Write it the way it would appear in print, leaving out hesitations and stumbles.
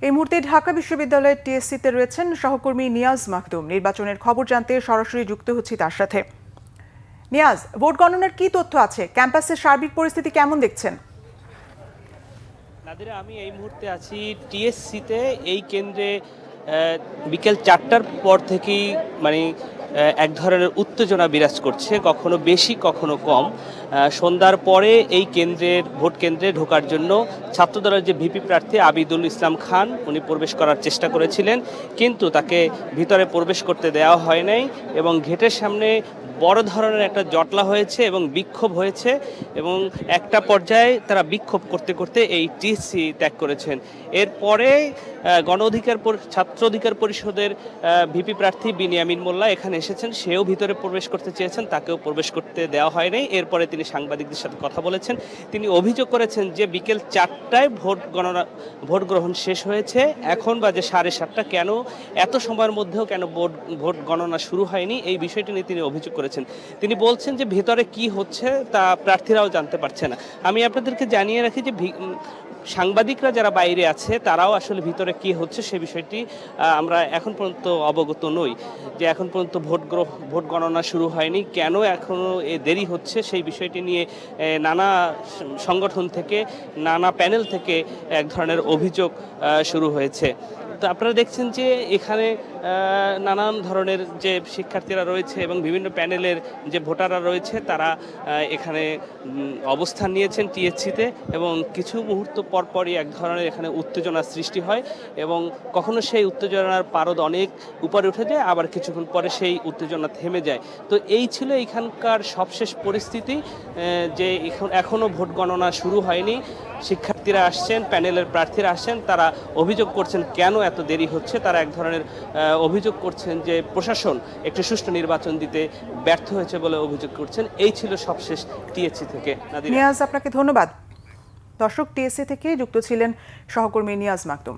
এই মুহূর্তে ঢাকা বিশ্ববিদ্যালয়ের টিএসসিতে রয়েছেন সহকর্মী নিয়াজ মাকদুম। নির্বাচনের খবর জানতে সরাসরি যুক্ত হচ্ছি তার সাথে। নিয়াজ, ভোট গণনার কি তথ্য আছে? ক্যাম্পাসের সার্বিক পরিস্থিতি কেমন দেখছেন? নাদিরা, আমি এই মুহূর্তে আছি টিএসসিতে। এই কেন্দ্রে বিকেল 4টার পর থেকেই এক ধরনের উত্তেজনা বিরাজ করছে, কখনো বেশি কখনো কম। সন্ধ্যার পরে এই ভোট কেন্দ্রে ঢোকার জন্য ছাত্রদলের যে ভিপি প্রার্থী আবিদুল ইসলাম খান, উনি প্রবেশ করার চেষ্টা করেছিলেন, কিন্তু তাকে ভিতরে প্রবেশ করতে দেওয়া হয় নাই এবং গেটের সামনে বড় ধরনের একটা জটলা হয়েছে এবং বিক্ষোভ হয়েছে এবং একটা পর্যায়ে তারা বিক্ষোভ করতে করতে এই টিএসসি ত্যাগ করেছেন। এরপরে ছাত্র অধিকার পরিষদের ভিপি প্রার্থী বিনিয়ামিন মোল্লা এখানে এসেছেন, সেও ভিতরে প্রবেশ করতে চেয়েছেন, তাকেও প্রবেশ করতে দেওয়া হয় নাই। এরপরে তিনি সাংবাদিকদের সাথে কথা বলেছেন। তিনি অভিযোগ করেছেন যে বিকেল 4টায় ভোট গ্রহণ শেষ হয়েছে, এখন বাজে 7:30, কেন এত সময়ের মধ্যেও কেন ভোট গণনা শুরু হয়নি, এই বিষয়টি নিয়ে তিনি অভিযোগ করেছেন। তিনি বলছেন যে ভেতরে কি হচ্ছে তা প্রার্থীরাও জানতে পারছে না। আমি আপনাদেরকে জানিয়ে রাখি যে সাংবাদিকরা যারা বাইরে আছে তারাও আসলে ভিতরে কি হচ্ছে সে বিষয়টি আমরা এখন পর্যন্ত অবগত নই, যে এখন পর্যন্ত ভোট গণনা শুরু হয়নি, কেন এখনো দেরি হচ্ছে সেই বিষয়টি নিয়ে নানা সংগঠন থেকে, নানা প্যানেল থেকে এক ধরনের অভিযোগ শুরু হয়েছে। তো আপনারা দেখছেন যে এখানে নানান ধরনের যে শিক্ষার্থীরা রয়েছে এবং বিভিন্ন প্যানেলের যে ভোটাররা রয়েছে তারা এখানে অবস্থান নিয়েছেন টিএসসিতে, এবং কিছু মুহূর্ত পরপরই এক ধরনের এখানে উত্তেজনার সৃষ্টি হয় এবং কখনো সেই উত্তেজনার পারদ অনেক উপরে উঠে যায়, আবার কিছুক্ষণ পরে সেই উত্তেজনা থেমে যায়। তো এই ছিল এখানকার সবশেষ পরিস্থিতি, যে এখনও ভোট গণনা শুরু হয়নি। শিক্ষার্থীরা আসছেন, প্যানেলের প্রার্থীরা আসছেন, তারা অভিযোগ করছেন কেন এত দেরি হচ্ছে। তারা এক ধরনের অভিযোগ করছেন যে প্রশাসন একটি সুষ্ঠু নির্বাচন দিতে ব্যর্থ হয়েছে বলে অভিযোগ করছেন। এই ছিল সবশেষ টিএসসি থেকে। নিয়াজ, আপনাকে ধন্যবাদ। দর্শক, টিএসসি থেকে যুক্ত ছিলেন সহকর্মী নিয়াজ মাকদুম।